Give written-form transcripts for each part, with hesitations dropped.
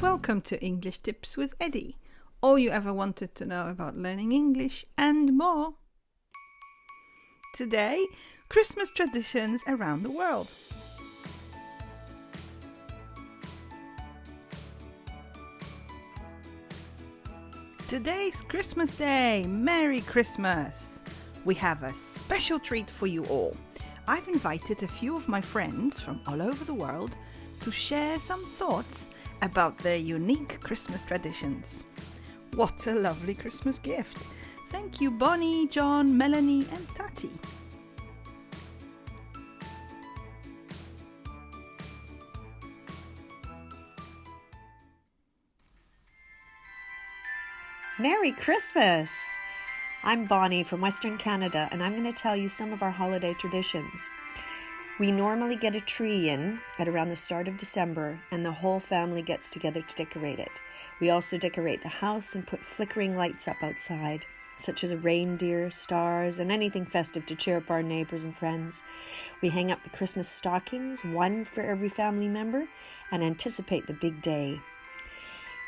welcome to English Tips with Eddie. All you ever wanted to know about learning English and more. Today, Christmas traditions around the world. Today's Christmas Day. Merry Christmas! We have a special treat for you all. I've invited a few of my friends from all over the world to share some thoughts about their unique Christmas traditions. What a lovely Christmas gift! Thank you, Bonnie, John, Melanie, and Tati. Merry Christmas! I'm Bonnie from Western Canada, and I'm going to tell you some of our holiday traditions. We normally get a tree in at around the start of December, and the whole family gets together to decorate it. We also decorate the house and put flickering lights up outside, such as a reindeer, stars, and anything festive to cheer up our neighbors and friends. We hang up the Christmas stockings, one for every family member, and anticipate the big day.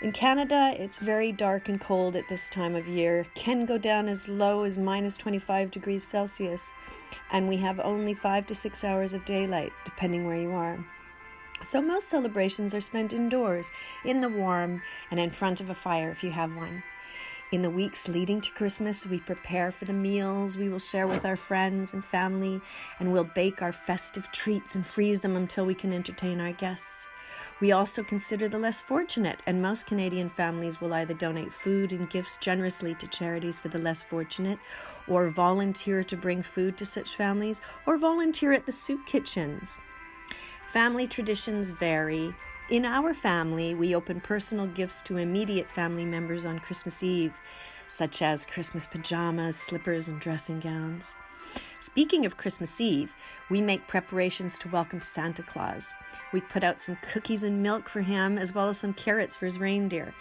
In Canada, it's very dark and cold at this time of year, can go down as low as minus 25 degrees Celsius, and we have only 5 to 6 hours of daylight, depending where you are. So most celebrations are spent indoors, in the warm, and in front of a fire if you have one. In the weeks leading to Christmas, we prepare for the meals we will share with our friends and family, and we'll bake our festive treats and freeze them until we can entertain our guests. We also consider the less fortunate, and most Canadian families will either donate food and gifts generously to charities for the less fortunate, or volunteer to bring food to such families, or volunteer at the soup kitchens. Family traditions vary. In our family, we open personal gifts to immediate family members on Christmas Eve, such as Christmas pajamas, slippers, and dressing gowns. Speaking of Christmas Eve, we make preparations to welcome Santa Claus. We put out some cookies and milk for him, as well as some carrots for his reindeer.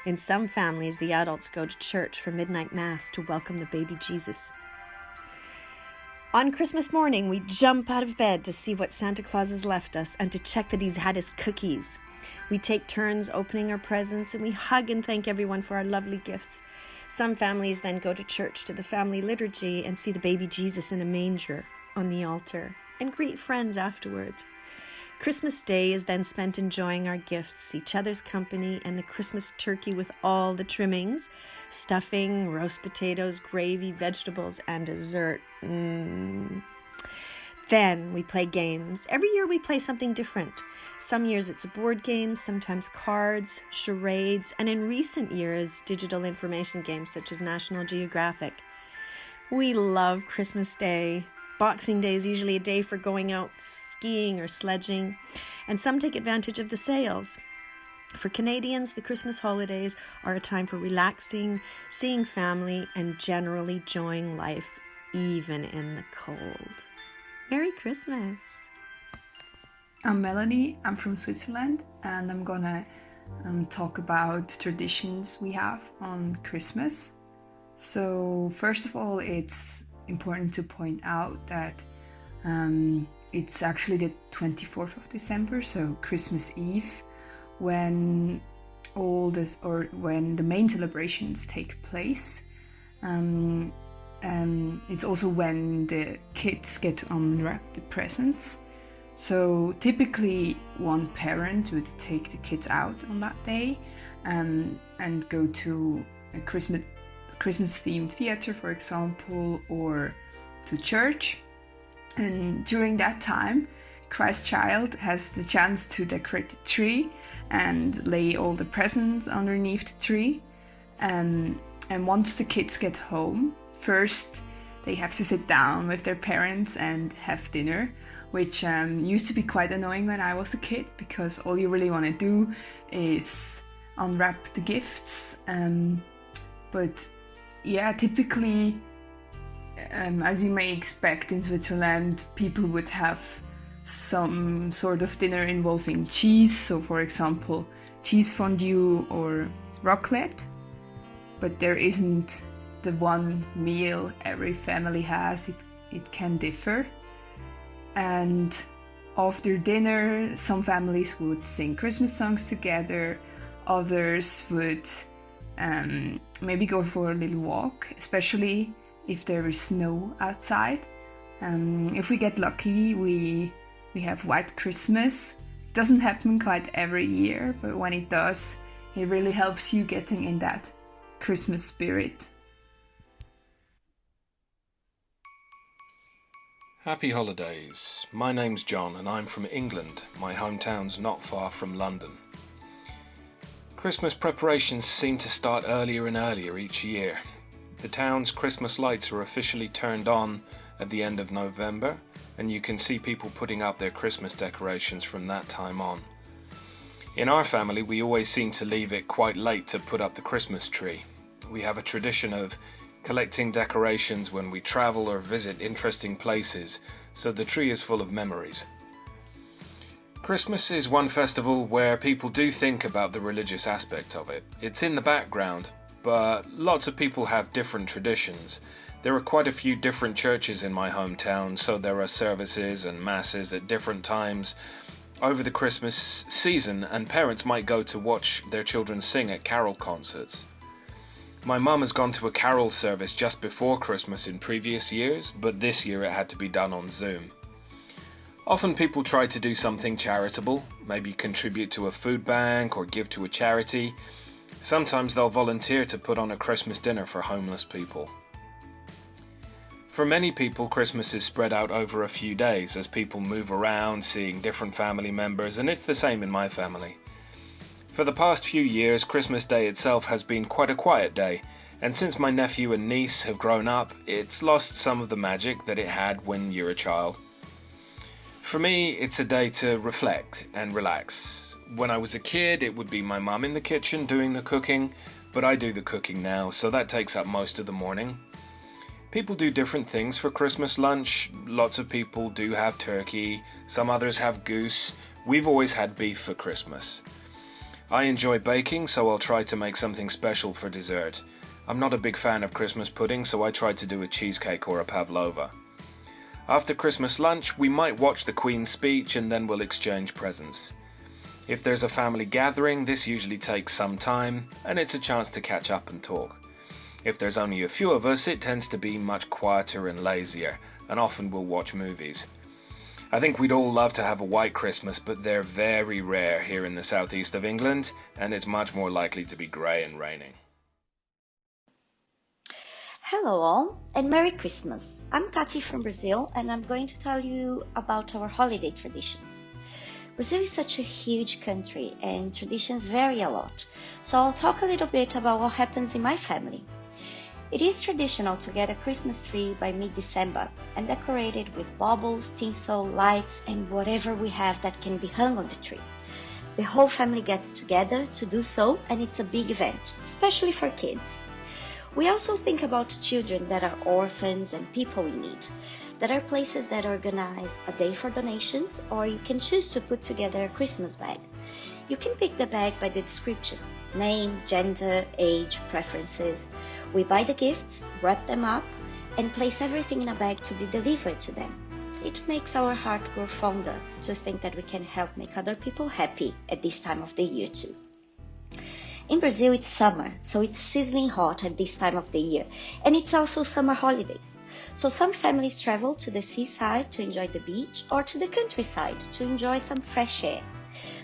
In some families, the adults go to church for midnight mass to welcome the baby Jesus. On Christmas morning, we jump out of bed to see what Santa Claus has left us and to check that he's had his cookies. We take turns opening our presents, and we hug and thank everyone for our lovely gifts. Some families then go to church to the family liturgy and see the baby Jesus in a manger on the altar and greet friends afterwards. Christmas Day is then spent enjoying our gifts, each other's company, and the Christmas turkey with all the trimmings, stuffing, roast potatoes, gravy, vegetables, and dessert. Then we play games. Every year we play something different. Some years it's a board game, sometimes cards, charades, and in recent years, digital information games such as National Geographic. We love Christmas Day. Boxing Day is usually a day for going out skiing or sledging, and some take advantage of the sales. For Canadians, the Christmas holidays are a time for relaxing, seeing family, and generally enjoying life, even in the cold. Merry Christmas! I'm Melanie, I'm from Switzerland, and I'm gonna talk about traditions we have on Christmas. So first of all, it's important to point out that it's actually the 24th of December, so Christmas Eve, when when the main celebrations take place. It's also when the kids get to unwrap the presents. So typically one parent would take the kids out on that day and go to a Christmas themed theater, for example, or to church. And during that time, Christ child has the chance to decorate the tree and lay all the presents underneath the tree. And once the kids get home, first they have to sit down with their parents and have dinner, which used to be quite annoying when I was a kid, because all you really want to do is unwrap the gifts. But yeah, typically, as you may expect in Switzerland, people would have some sort of dinner involving cheese. So for example, cheese fondue or raclette. But there isn't the one meal every family has. It can differ. And after dinner, some families would sing Christmas songs together. Others would maybe go for a little walk, especially if there is snow outside. If we get lucky, we have White Christmas. It doesn't happen quite every year, but when it does, it really helps you getting in that Christmas spirit. Happy holidays. My name's John and I'm from England. My hometown's not far from London. Christmas preparations seem to start earlier and earlier each year. The town's Christmas lights are officially turned on at the end of November, and you can see people putting up their Christmas decorations from that time on. In our family, we always seem to leave it quite late to put up the Christmas tree. We have a tradition of collecting decorations when we travel or visit interesting places, so the tree is full of memories. Christmas is one festival where people do think about the religious aspect of it. It's in the background, but lots of people have different traditions. There are quite a few different churches in my hometown, so there are services and masses at different times over the Christmas season, and parents might go to watch their children sing at carol concerts. My mum has gone to a carol service just before Christmas in previous years, but this year it had to be done on Zoom. Often people try to do something charitable, maybe contribute to a food bank or give to a charity. Sometimes they'll volunteer to put on a Christmas dinner for homeless people. For many people, Christmas is spread out over a few days as people move around, seeing different family members, and it's the same in my family. For the past few years, Christmas Day itself has been quite a quiet day, and since my nephew and niece have grown up, it's lost some of the magic that it had when you're a child. For me, it's a day to reflect and relax. When I was a kid, it would be my mum in the kitchen doing the cooking, but I do the cooking now, so that takes up most of the morning. People do different things for Christmas lunch. Lots of people do have turkey, some others have goose. We've always had beef for Christmas. I enjoy baking, so I'll try to make something special for dessert. I'm not a big fan of Christmas pudding, so I try to do a cheesecake or a pavlova. After Christmas lunch, we might watch the Queen's speech and then we'll exchange presents. If there's a family gathering, this usually takes some time, and it's a chance to catch up and talk. If there's only a few of us, it tends to be much quieter and lazier, and often we'll watch movies. I think we'd all love to have a white Christmas, but they're very rare here in the southeast of England, and it's much more likely to be grey and raining. Hello all, and Merry Christmas! I'm Tati from Brazil, and I'm going to tell you about our holiday traditions. Brazil is such a huge country, and traditions vary a lot, so I'll talk a little bit about what happens in my family. It is traditional to get a Christmas tree by mid-December and decorate it with baubles, tinsel, lights, and whatever we have that can be hung on the tree. The whole family gets together to do so, and it's a big event, especially for kids. We also think about children that are orphans and people in need. There are places that organize a day for donations, or you can choose to put together a Christmas bag. You can pick the bag by the description: name, gender, age, preferences. We buy the gifts, wrap them up, and place everything in a bag to be delivered to them. It makes our heart grow fonder to think that we can help make other people happy at this time of the year too. In Brazil, it's summer, so it's sizzling hot at this time of the year, and it's also summer holidays. So some families travel to the seaside to enjoy the beach, or to the countryside to enjoy some fresh air.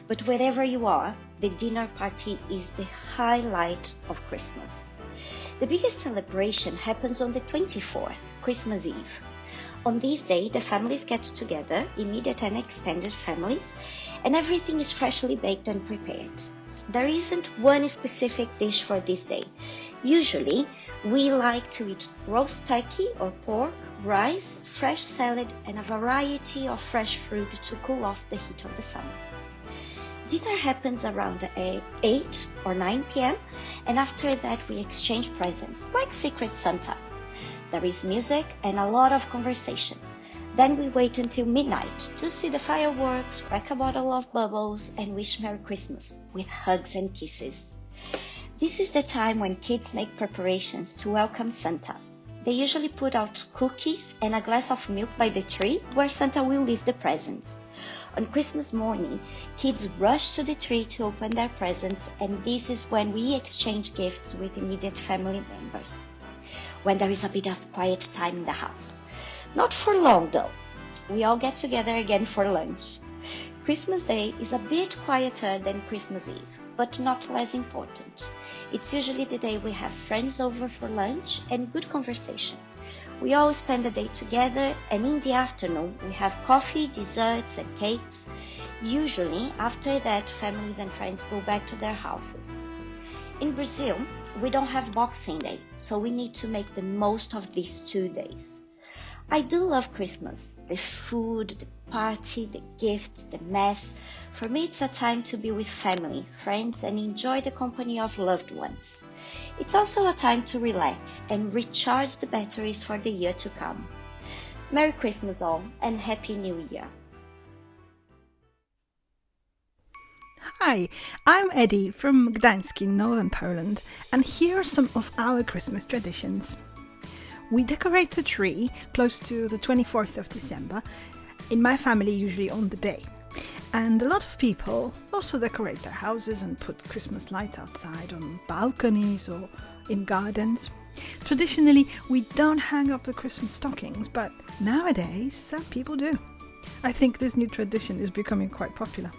But wherever you are, the dinner party is the highlight of Christmas. The biggest celebration happens on the 24th, Christmas Eve. On this day, the families get together, immediate and extended families, and everything is freshly baked and prepared. There isn't one specific dish for this day. Usually, we like to eat roast turkey or pork, rice, fresh salad, and a variety of fresh fruit to cool off the heat of the summer. Dinner happens around 8 or 9 p.m. and after that we exchange presents, like Secret Santa. There is music and a lot of conversation. Then we wait until midnight to see the fireworks, crack a bottle of bubbles, and wish Merry Christmas with hugs and kisses. This is the time when kids make preparations to welcome Santa. They usually put out cookies and a glass of milk by the tree where Santa will leave the presents. On Christmas morning, kids rush to the tree to open their presents, and this is when we exchange gifts with immediate family members, when there is a bit of quiet time in the house. Not for long though. We all get together again for lunch. Christmas Day is a bit quieter than Christmas Eve, but not less important. It's usually the day we have friends over for lunch and good conversation. We all spend the day together, and in the afternoon we have coffee, desserts and cakes. Usually after that, families and friends go back to their houses. In Brazil, we don't have Boxing Day, so we need to make the most of these 2 days. I do love Christmas, the food, the party, the gifts, the mass. For me, it's a time to be with family, friends, and enjoy the company of loved ones. It's also a time to relax and recharge the batteries for the year to come. Merry Christmas all, and Happy New Year. Hi, I'm Eddie from Gdańsk in northern Poland, and here are some of our Christmas traditions. We decorate the tree close to the 24th of December, in my family usually on the day. And a lot of people also decorate their houses and put Christmas lights outside on balconies or in gardens. Traditionally, we don't hang up the Christmas stockings, but nowadays some people do. I think this new tradition is becoming quite popular.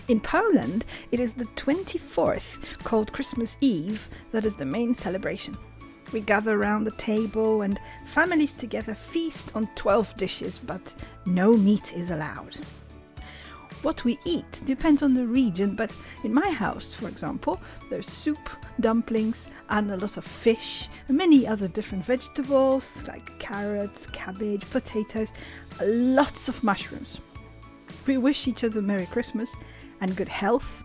In Poland, it is the 24th, called Christmas Eve, that is the main celebration. We gather around the table and families together feast on 12 dishes, but no meat is allowed. What we eat depends on the region, but in my house, for example, there's soup, dumplings, and a lot of fish, and many other different vegetables like carrots, cabbage, potatoes, lots of mushrooms. We wish each other Merry Christmas and good health,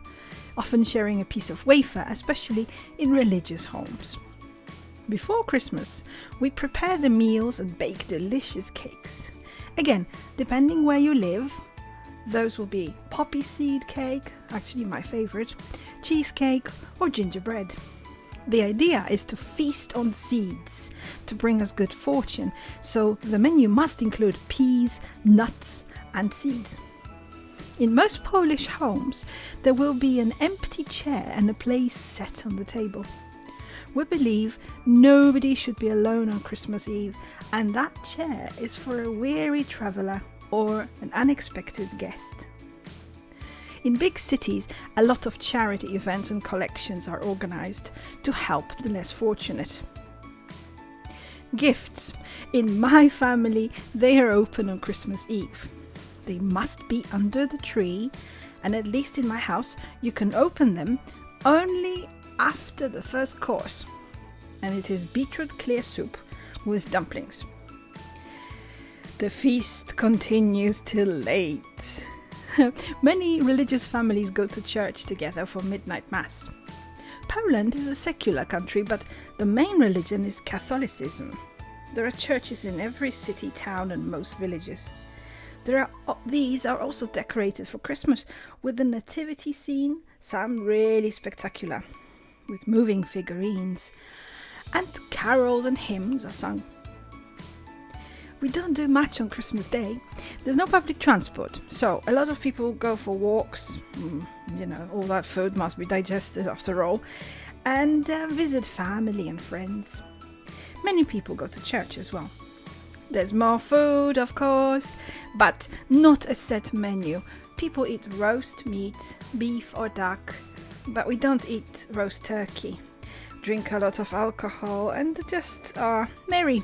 often sharing a piece of wafer, especially in religious homes. Before Christmas, we prepare the meals and bake delicious cakes. Again, depending where you live, those will be poppy seed cake, actually my favourite, cheesecake or gingerbread. The idea is to feast on seeds to bring us good fortune, so the menu must include peas, nuts and seeds. In most Polish homes, there will be an empty chair and a place set on the table. We believe nobody should be alone on Christmas Eve, and that chair is for a weary traveller or an unexpected guest. In big cities, a lot of charity events and collections are organised to help the less fortunate. Gifts. In my family, they are open on Christmas Eve. They must be under the tree, and at least in my house, you can open them only after the first course, and it is beetroot clear soup with dumplings. The feast continues till late. Many religious families go to church together for midnight mass. Poland is a secular country, but the main religion is Catholicism. There are churches in every city, town and most villages. These are also decorated for Christmas with the nativity scene, some really spectacular, with moving figurines, and carols and hymns are sung. We don't do much on Christmas Day. There's no public transport, so a lot of people go for walks, all that food must be digested after all, and visit family and friends. Many people go to church as well. There's more food, of course, but not a set menu. People eat roast meat, beef or duck, but we don't eat roast turkey. Drink a lot of alcohol and just are merry.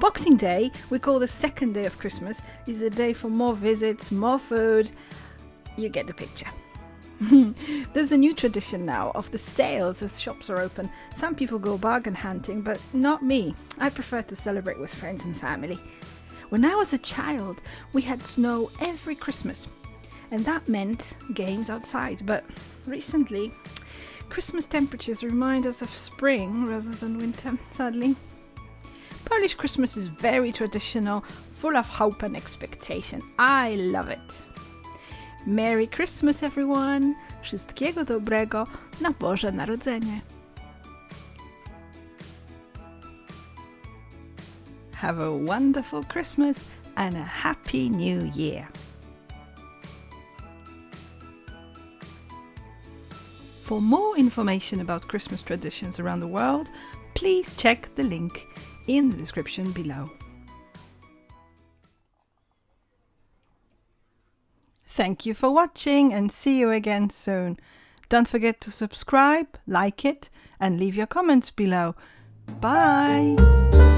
Boxing Day, we call the second day of Christmas, is a day for more visits, more food. You get the picture. There's a new tradition now of the sales as shops are open. Some people go bargain hunting, but not me. I prefer to celebrate with friends and family. When I was a child, we had snow every Christmas, and that meant games outside. But recently, Christmas temperatures remind us of spring rather than winter, sadly. Polish Christmas is very traditional, full of hope and expectation. I love it. Merry Christmas, everyone! Wszystkiego dobrego na Boże Narodzenie! Have a wonderful Christmas and a happy new year. For more information about Christmas traditions around the world, please check the link in the description below. Thank you for watching and see you again soon. Don't forget to subscribe, like it, and leave your comments below. Bye!